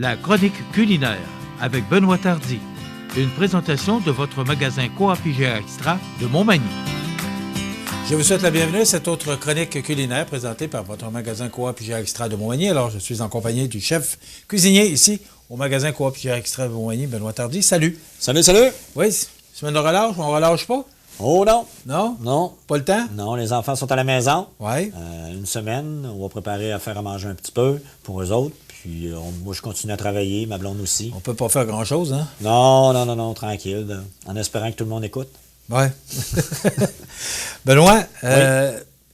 La chronique culinaire avec Benoît Tardy. Une présentation de votre magasin Coop IGA Extra de Montmagny. Je vous souhaite la bienvenue à cette autre chronique culinaire présentée par votre magasin Coop IGA Extra de Montmagny. Alors, je suis en compagnie du chef cuisinier ici au magasin Coop IGA Extra de Montmagny, Benoît Tardy. Salut. Salut, salut. Oui, semaine de relâche, on relâche pas? Oh non. Non? Non. Pas le temps? Non, les enfants sont à la maison. Oui. Une semaine, on va préparer à faire à manger un petit peu pour eux autres. Puis moi, je continue à travailler, ma blonde aussi. On peut pas faire grand-chose, hein? Non, tranquille. En espérant que tout le monde écoute. Oui. Benoît, Oui.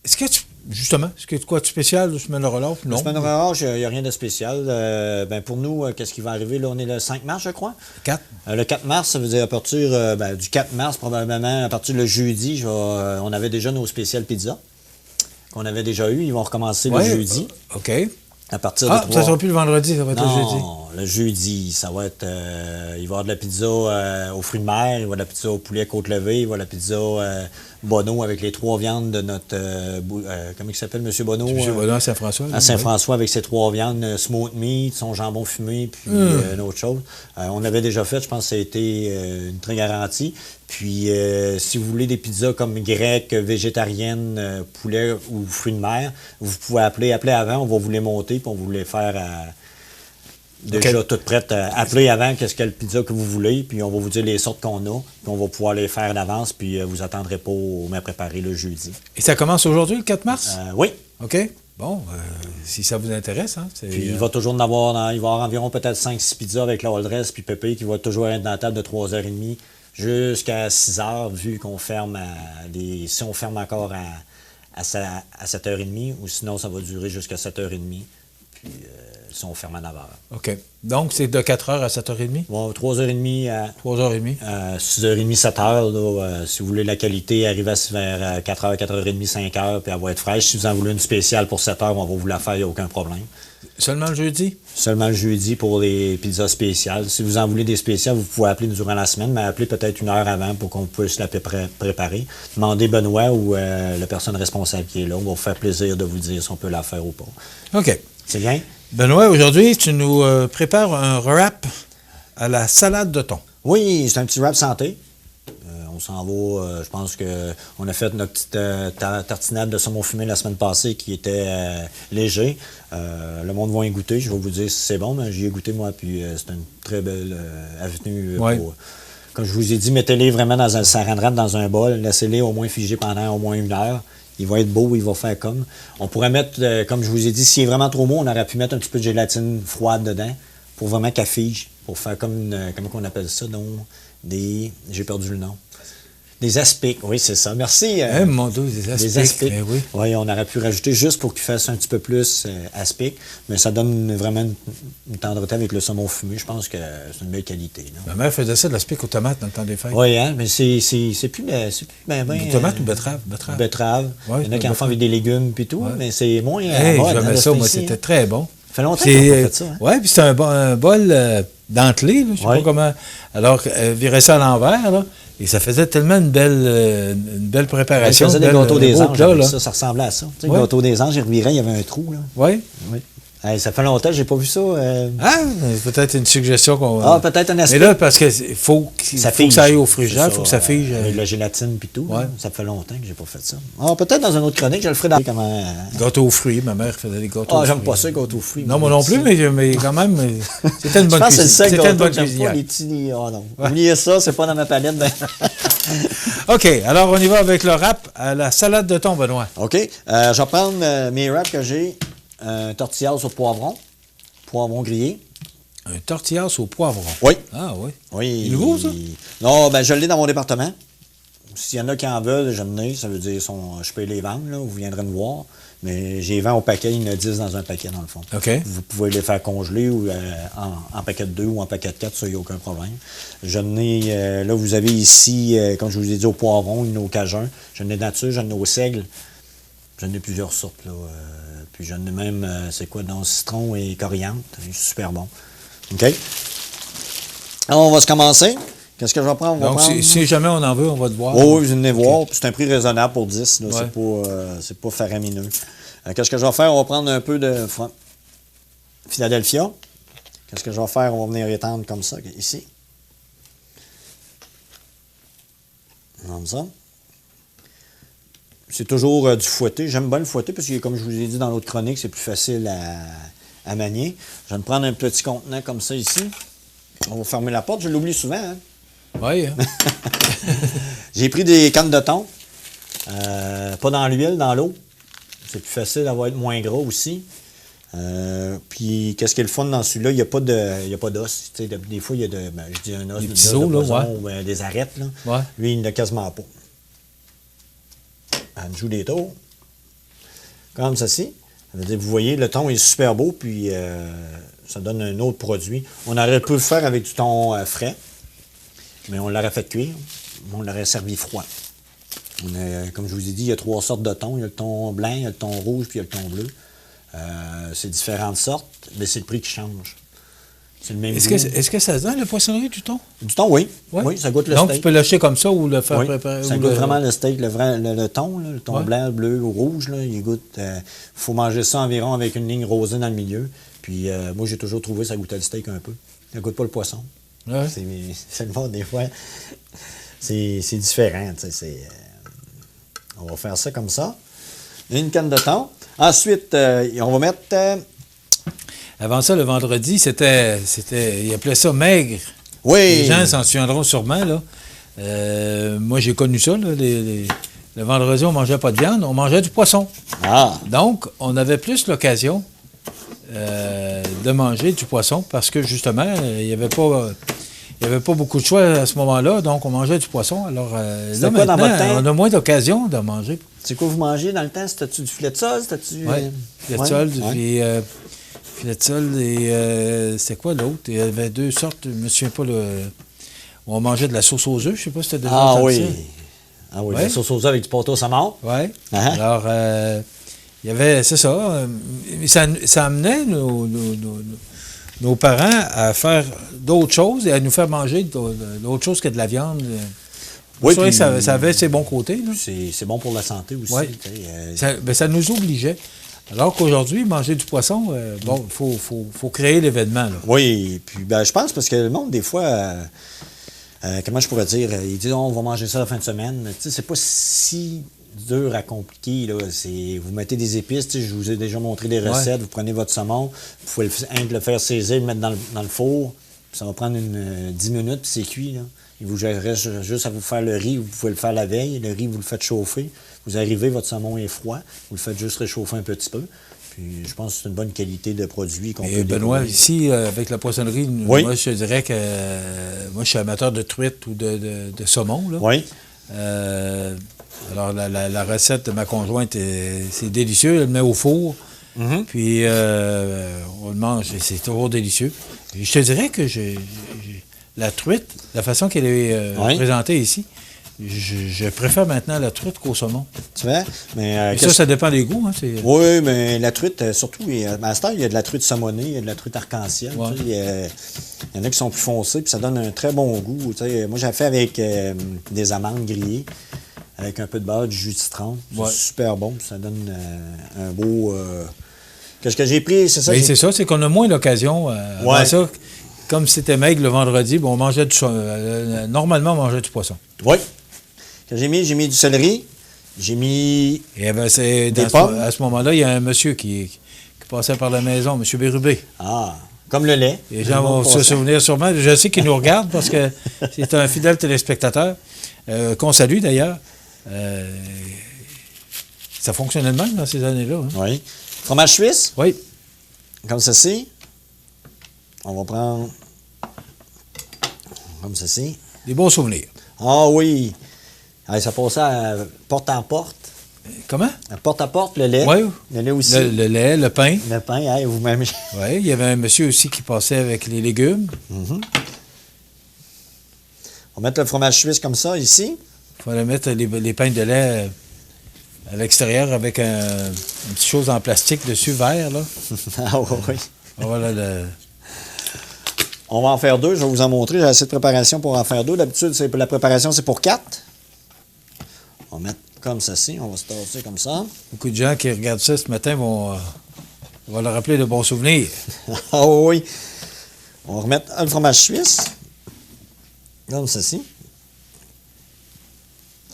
est-ce que tu quoi de spécial de semaine de relâche? Non. La semaine de relâche, il n'y a rien de spécial. Pour nous, qu'est-ce qui va arriver? Là, on est le 5 mars, je crois. 4. Le 4 mars, ça veut dire à partir du 4 mars, probablement, à partir du jeudi, on avait déjà nos spéciales pizzas qu'on avait déjà eu. Ils vont recommencer le jeudi. OK. À partir de 3. Ça sera plus le vendredi, ça va être le jeudi. Non, le jeudi, ça va être... il va y avoir de la pizza aux fruits de mer, il va y avoir de la pizza au poulet côte levée, il va y avoir de la pizza Bonneau avec les 3 viandes de notre... comment il s'appelle, M. Bonneau? M. Bonneau à Saint-François. À Saint-François avec ses 3 viandes, smoked meat, son jambon fumé, puis une autre chose. On l'avait déjà fait, je pense que ça a été une très garantie. Puis, si vous voulez des pizzas comme grecques, végétariennes, poulet ou fruits de mer, vous pouvez appeler avant, on va vous les monter, puis on va vous les faire déjà toutes prêtes. Appelez avant qu'est-ce quelle pizza que vous voulez, puis on va vous dire les sortes qu'on a, puis on va pouvoir les faire d'avance, puis vous attendrez pas au mets préparé le jeudi. Et ça commence aujourd'hui, le 4 mars? Oui. OK. Bon, si ça vous intéresse, hein. Puis il va toujours en avoir, il va y avoir environ peut-être 5-6 pizzas avec la all dress, puis Pépé qui va toujours être dans la table de 3h30 jusqu'à 6h, vu qu'on ferme si on ferme encore à 7h30, ou sinon ça va durer jusqu'à 7h30, puis si on ferme à 9h. OK. Donc, c'est de 4h à 7h30? Bon, 3h30 à 3h30. 6h30, 7h. Si vous voulez la qualité, arrivez vers 4h, 4h30, 5h, puis elle va être fraîche. Si vous en voulez une spéciale pour 7h, on va vous la faire, il n'y a aucun problème. Seulement le jeudi? Seulement le jeudi pour les pizzas spéciales. Si vous en voulez des spéciales, vous pouvez appeler durant la semaine, mais appelez peut-être 1 heure avant pour qu'on puisse la préparer. Demandez Benoît ou la personne responsable qui est là. On va vous faire plaisir de vous dire si on peut la faire ou pas. OK. C'est bien? Benoît, aujourd'hui, tu nous prépares un wrap à la salade de thon. Oui, c'est un petit wrap santé. On s'en va, je pense qu'on a fait notre petite tartinade de saumon fumé la semaine passée qui était léger. Le monde va y goûter, je vais vous dire si c'est bon, mais j'y ai goûté moi, puis c'est une très belle avenue. Comme je vous ai dit, mettez-les vraiment dans un saran wrap, dans un bol, laissez-les au moins figer pendant au moins 1 heure. Il va être beau, il va faire comme. On pourrait mettre, comme je vous ai dit, s'il est vraiment trop mou, on aurait pu mettre un petit peu de gélatine froide dedans pour vraiment qu'elle fige, pour faire comme comment on appelle ça, donc j'ai perdu le nom. Des aspics, oui, c'est ça. Merci. Mon Dieu, des aspics. Oui. Oui, on aurait pu rajouter juste pour qu'il fasse un petit peu plus aspic, mais ça donne vraiment une tendreté avec le saumon fumé. Je pense que c'est une belle qualité. Là. Ma mère faisait ça de l'aspic aux tomates dans le temps des fêtes. Oui, hein, mais c'est plus ben, tomates ou betterave? Betterave. Ouais, il y en a qui en font avec des légumes puis tout, mais c'est moins j'aimais ça, moi, c'était très bon. Ça fait longtemps qu'on n'a pas fait ça. Hein? Oui, puis c'est un bol dentelé, je sais pas comment. Alors, virer ça à l'envers, là. Et ça faisait tellement une belle préparation. Je faisais des gâteaux des anges, ça ressemblait à ça. Tu sais, le gâteau des anges, il revirait, il y avait un trou. Là. Oui. Ça fait longtemps que je n'ai pas vu ça. Peut-être une suggestion qu'on va... peut-être un aspect. Mais là, parce qu'il faut que ça aille au frigère, il faut que ça fige. Avec la gélatine et tout. Ouais. Ça fait longtemps que je n'ai pas fait ça. Peut-être dans une autre chronique, je le ferai dans comment... Gâteau aux fruits, ma mère faisait des gâteaux aux fruits. J'aime pas ça, les gâteaux aux fruits. Non, moi non plus, mais quand même, c'était une bonne cuisine. C'était une bonne cuisinière. Non. Oubliez ça, c'est pas dans ma palette. OK, alors on y va avec le wrap à la salade de thon, Benoît. OK. Je vais prendre mes wraps que j'ai. Un tortillas au poivron grillé. Un tortillas au poivron? Oui. Ah oui. Oui. C'est nouveau, ça? Non, je l'ai dans mon département. S'il y en a qui en veulent, j'en ai. Ça veut dire je peux les vendre, là, vous viendrez me voir. Mais j'ai 20 au paquet, il y en a 10 dans un paquet, dans le fond. OK. Vous pouvez les faire congeler ou en paquet de 2 ou en paquet de 4, ça, il n'y a aucun problème. J'en ai, là, vous avez ici, comme je vous ai dit, au poivron, une au cajun. J'en ai nature, j'en ai au seigle. J'en ai plusieurs sortes, là. Puis j'en ai même, citron et coriandre. C'est super bon. OK? Alors, on va se commencer. Qu'est-ce que je vais prendre? Donc, si jamais on en veut, on va te voir. Oui, vous venez voir. C'est un prix raisonnable pour 10. Là. C'est pas faramineux. Qu'est-ce que je vais faire? On va prendre un peu de Philadelphia. Qu'est-ce que je vais faire? On va venir étendre comme ça, ici. Comme ça. C'est toujours du fouetté. J'aime bien le fouetté parce que, comme je vous ai dit dans l'autre chronique, c'est plus facile à manier. Je vais me prendre un petit contenant comme ça ici. On va fermer la porte. Je l'oublie souvent. Hein? Oui. J'ai pris des cannes de thon. Pas dans l'huile, dans l'eau. C'est plus facile, ça va être moins gros aussi. Puis, qu'est-ce qui est le fun dans celui-là? Il n'y a pas d'os. Des fois, il y a je dis un os, des petits os, là, ou des arêtes. Là. Ouais. Lui, il n'a quasiment pas. On joue des tours. Comme ceci. Vous voyez, le thon est super beau, puis ça donne un autre produit. On aurait pu le faire avec du thon frais, mais on l'aurait fait cuire. On l'aurait servi froid. Comme je vous ai dit, il y a 3 sortes de thon. Il y a le thon blanc, il y a le thon rouge, puis il y a le thon bleu. C'est différentes sortes, mais c'est le prix qui change. C'est le même goût. Est-ce que ça se donne, la poissonnerie du thon? Du thon, oui. Ouais. Oui, ça goûte le Donc, steak. tu peux l'acheter comme ça ou le faire Oui, préparer? ça goûte vraiment le steak, le thon, là, le thon ouais. blanc, bleu ou rouge. Là, il goûte. Il faut manger ça environ avec une ligne rosée dans le milieu. Puis moi, j'ai toujours trouvé que ça goûtait le steak un peu. Ça goûte pas le poisson. Ouais. C'est le bon, des fois. C'est différent. On va faire ça comme ça. Une canne de thon. Ensuite, on va mettre... Avant ça, le vendredi, ils appelaient ça maigre. Oui! Les gens s'en souviendront sûrement, là. Moi, j'ai connu ça, là. Le vendredi, on ne mangeait pas de viande, on mangeait du poisson. Ah! Donc, on avait plus l'occasion de manger du poisson parce que, justement, il n'y avait pas beaucoup de choix à ce moment-là, donc on mangeait du poisson. Alors, là, quoi dans votre temps? on a moins d'occasion de manger. C'est quoi vous mangez dans le temps? C'était-tu du filet de sol? Oui, filet de sol, puis filet de sol et c'était quoi l'autre? Il y avait 2 sortes, je ne me souviens pas, on mangeait de la sauce aux œufs, je ne sais pas si c'était déjà entendu ça. Ah oui, Ouais. la sauce aux œufs avec du poteau saumon. Oui. Ah. Alors, il y avait, c'est ça, ça amenait nos parents à faire d'autres choses et à nous faire manger d'autres choses que de la viande. Oui, c'est vrai puis, que ça avait ses bons côtés. Là. C'est bon pour la santé aussi. Ouais. Ça nous obligeait. Alors qu'aujourd'hui, manger du poisson, il faut créer l'événement. Là. Oui, puis je pense parce que le monde, des fois, comment je pourrais dire, ils disent on va manger ça la fin de semaine. Tu sais, c'est pas si dur à compliquer. Là. Vous mettez des épices, je vous ai déjà montré des recettes, vous prenez votre saumon, vous pouvez le faire saisir, le mettre dans le four, ça va prendre 10 minutes, puis c'est cuit. Là. Il vous reste juste à vous faire le riz, vous pouvez le faire la veille, le riz, vous le faites chauffer. Vous arrivez, votre saumon est froid, vous le faites juste réchauffer un petit peu. Puis je pense que c'est une bonne qualité de produit qu'on peut Benoît, découvrir. ici, avec la poissonnerie, moi, je te dirais que moi, je suis amateur de truite ou de saumon. Là. Oui. Alors, la recette de ma conjointe, c'est délicieux. Elle le met au four, puis on le mange et c'est toujours délicieux. Et je te dirais que la truite, la façon qu'elle est présentée ici, je préfère maintenant la truite qu'au saumon. Tu vois? Mais, ça dépend des goûts. Hein, oui, mais la truite, surtout, à cette heure, il y a de la truite saumonée, il y a de la truite arc-en-ciel. Ouais. Il y en a qui sont plus foncés, puis ça donne un très bon goût. Moi, j'ai fait avec des amandes grillées, avec un peu de beurre, du jus de citron. C'est super bon, ça donne un beau... Qu'est-ce que j'ai pris? C'est ça? Oui, c'est ça, c'est qu'on a moins l'occasion. Avant ça, comme c'était maigre le vendredi, on mangeait normalement, on mangeait du poisson. Oui. J'ai mis du céleri, j'ai mis des pommes. À ce moment-là, il y a un monsieur qui passait par la maison, M. Bérubé. Ah, comme le lait. Les gens vont se souvenir sûrement. Je sais qu'il nous regarde parce que c'est un fidèle téléspectateur, qu'on salue d'ailleurs. Ça fonctionnait de même dans ces années-là. Hein? Oui. Fromage suisse? Oui. Comme ceci. On va prendre comme ceci. Des bons souvenirs. Ah oui. Allez, ça passait à porte en porte. Comment? À porte à porte, le lait. Oui. Le lait aussi. Le lait, le pain. Le pain, vous-même. Oui, il y avait un monsieur aussi qui passait avec les légumes. On va mettre le fromage suisse comme ça, ici. Il fallait mettre les pains de lait à l'extérieur avec une petite chose en plastique dessus, vert, là. Ah oui. Voilà On va en faire 2, je vais vous en montrer. J'ai assez de préparation pour en faire 2. D'habitude, la préparation, c'est pour 4. On va mettre comme ceci, on va se tasser comme ça. Beaucoup de gens qui regardent ça ce matin vont leur rappeler de bons souvenirs. Ah oui. On va remettre le fromage suisse, comme ceci.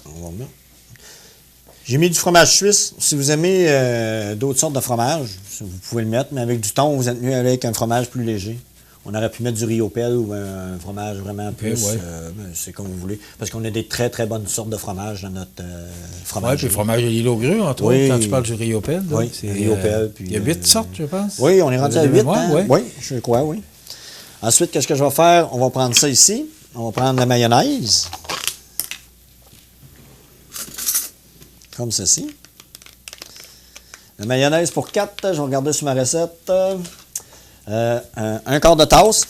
On va remettre. J'ai mis du fromage suisse. Si vous aimez d'autres sortes de fromage, vous pouvez le mettre, mais avec du thon, vous êtes mieux avec un fromage plus léger. On aurait pu mettre du riopelle ou un fromage vraiment plus... c'est comme vous voulez. Parce qu'on a des très, très bonnes sortes de fromages dans notre fromage. Oui, puis le fromage de l'îlot gru, entre autres, quand tu parles du riopelle. Oui, riopelle. Il y a 8 sortes, je pense. Oui, on est rendu à 8. Hein? Oui, je crois, oui. Ensuite, qu'est-ce que je vais faire? On va prendre ça ici. On va prendre la mayonnaise. Comme ceci. La mayonnaise pour 4, je vais regarder sur ma recette. Un quart de tasse.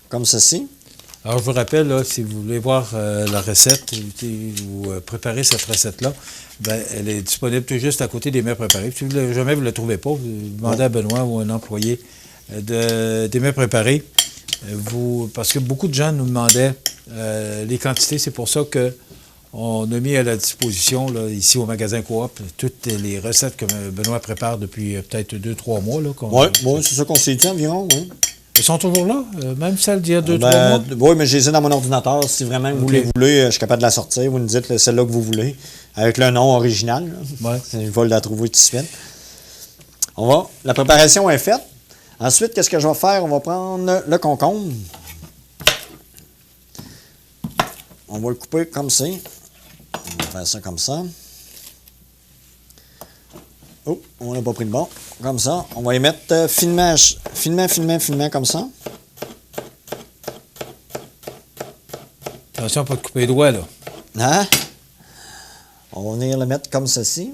Comme ceci. Alors, je vous rappelle, là, si vous voulez voir la recette ou préparer cette recette-là, ben, elle est disponible tout juste à côté des mets préparés. Si jamais vous ne la trouvez pas, vous demandez à Benoît ou un employé des mets préparés. Parce que beaucoup de gens nous demandaient les quantités. C'est pour ça qu'on a mis à la disposition, là, ici au magasin Coop, toutes les recettes que Benoît prépare depuis peut-être 2-3 mois. Oui, c'est ça qu'on s'est dit environ, oui. Ils sont toujours là, même celle d'il y a 2-3 mois? Oui, mais je les ai dans mon ordinateur. Si vraiment vous les voulez, je suis capable de la sortir. Vous nous dites celle-là que vous voulez, avec le nom original. Ouais. Je vais la trouver tout de suite. La préparation est faite. Ensuite, qu'est-ce que je vais faire? On va prendre le concombre. On va le couper comme ça. On va faire ça comme ça. Oh, on n'a pas pris le bon. Comme ça. On va y mettre finement, comme ça. Attention, pas de couper les doigts, là. Hein? On va venir le mettre comme ceci.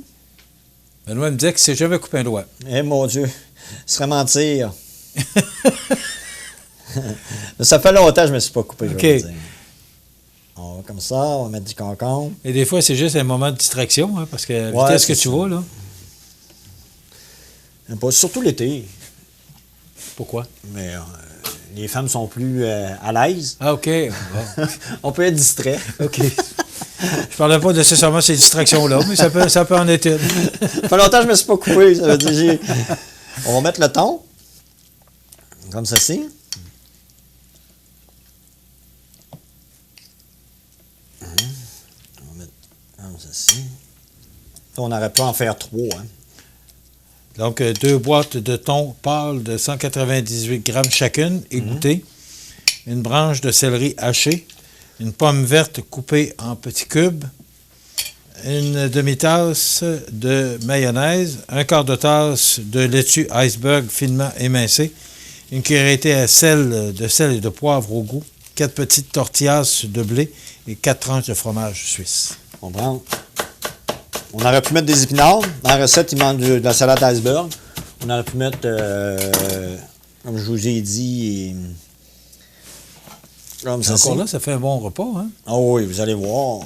Benoît me disait que c'est jamais coupé un doigt. Eh mon Dieu, ce serait mentir. Ça fait longtemps que je ne me suis pas coupé, je vais vous dire. On va comme ça, on va mettre du concombre. Et des fois, c'est juste un moment de distraction, hein, parce que la vitesse que tu vas, là. Surtout l'été. Pourquoi? Mais les femmes sont plus à l'aise. Ah, OK. Bon. On peut être distrait. OK. Je parlais pas nécessairement de ces distractions-là, mais ça peut en être une. Ça fait longtemps que je ne me suis pas coupé. Ça veut dire, on va mettre le thon. Comme ceci. On va mettre comme ceci. On aurait pu en faire 3. Hein. Donc, 2 boîtes de thon pâle de 198 grammes chacune, égouttées. Une branche de céleri haché. Une pomme verte coupée en petits cubes. Une demi-tasse de mayonnaise. Un quart de tasse de laitue iceberg finement émincé. Une cuillerée à sel et de poivre au goût. 4 petites tortillas de blé et 4 tranches de fromage suisse. On prend. On aurait pu mettre des épinards. Dans la recette, il manque de la salade iceberg. On aurait pu mettre, comme je vous ai dit, comme ça. Encore là, ça fait un bon repas, hein? Ah oui, vous allez voir.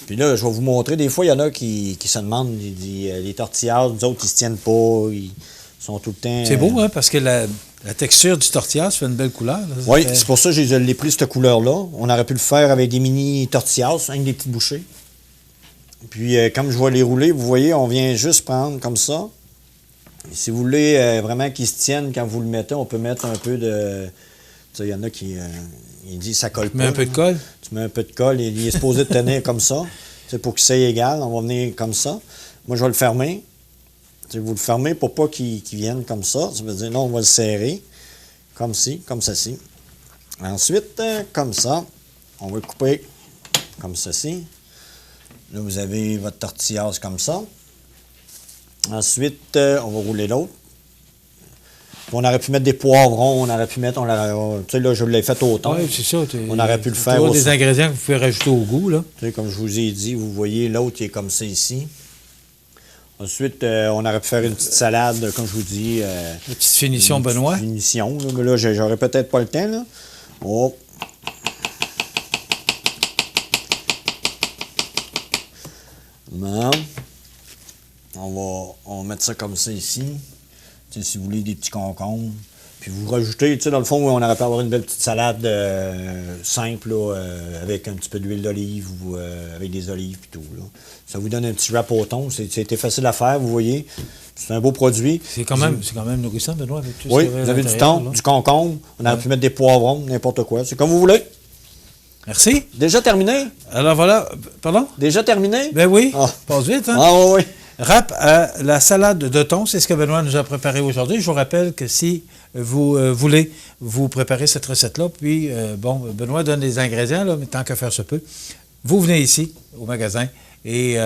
Puis là, je vais vous montrer. Des fois, il y en a qui se demandent, les tortillas, nous autres, ils se tiennent pas. Ils sont tout le temps... C'est beau, hein? Parce que la texture du tortilla, ça fait une belle couleur. Là. Oui, c'est pour ça que je l'ai pris, cette couleur-là. On aurait pu le faire avec des mini tortillas, avec des petites bouchées. Puis, comme je vais les rouler, vous voyez, on vient juste prendre comme ça. Et si vous voulez vraiment qu'ils se tiennent quand vous le mettez, on peut mettre un peu de... Tu sais, il y en a qui ils disent ça colle pas. Tu mets un peu de colle? Tu mets un peu de colle et il est supposé de tenir comme ça. C'est pour que ça soit égal, on va venir comme ça. Moi, je vais le fermer. Tu sais, vous le fermez pour pas qu'il vienne comme ça. Ça veut dire, là, on va le serrer. Comme ci, comme ceci. Ensuite, comme ça, on va le couper comme ceci. Là, vous avez votre tortillasse comme ça. Ensuite, on va rouler l'autre. On aurait pu mettre des poivrons, on aurait pu mettre... tu sais, là, je l'ai fait au thon. Oui, c'est ça. On aurait pu le faire aussi. Des ingrédients que vous pouvez rajouter au goût, là. Tu sais, comme je vous ai dit, vous voyez, l'autre, il est comme ça ici. Ensuite, on aurait pu faire une petite salade, comme je vous dis. Une petite finition, Benoît. Une finition, là, mais là, j'aurais peut-être pas le temps, là. Oh. Non. On va mettre ça comme ça ici. Tu sais, si vous voulez des petits concombres. Puis vous rajoutez, tu sais, dans le fond, on aurait pu avoir une belle petite salade simple, là, avec un petit peu d'huile d'olive ou avec des olives et tout, là. Ça vous donne un petit wrap au thon. C'était facile à faire, vous voyez. C'est un beau produit. C'est quand même nourrissant, Benoît, avec tout Oui, ce qu'il y avait vous à avez du l'intérieur, thon, là. du concombre. On aurait pu mettre des poivrons, n'importe quoi. C'est comme vous voulez. Merci. Déjà terminé? Alors voilà, pardon? Déjà terminé? Ben oui, Ah. passe vite, hein? Ah oui, oui. Rap à la salade de thon, c'est ce que Benoît nous a préparé aujourd'hui. Je vous rappelle que si vous voulez vous préparer cette recette-là, puis, Benoît donne les ingrédients, là, mais tant qu'à faire se peut, vous venez ici, au magasin, et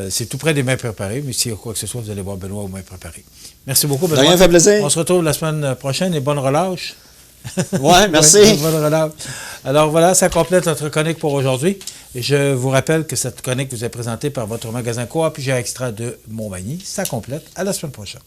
c'est tout près des mains préparées, mais s'il y a quoi que ce soit, vous allez voir Benoît aux mains préparées. Merci beaucoup, Benoît. De rien, fait plaisir. On se retrouve la semaine prochaine et bonne relâche. Oui, merci. Ouais, bonne relâche. Alors voilà, ça complète notre chronique pour aujourd'hui. Et je vous rappelle que cette chronique vous est présentée par votre magasin Coop IGA Extra de Montmagny. Ça complète. À la semaine prochaine.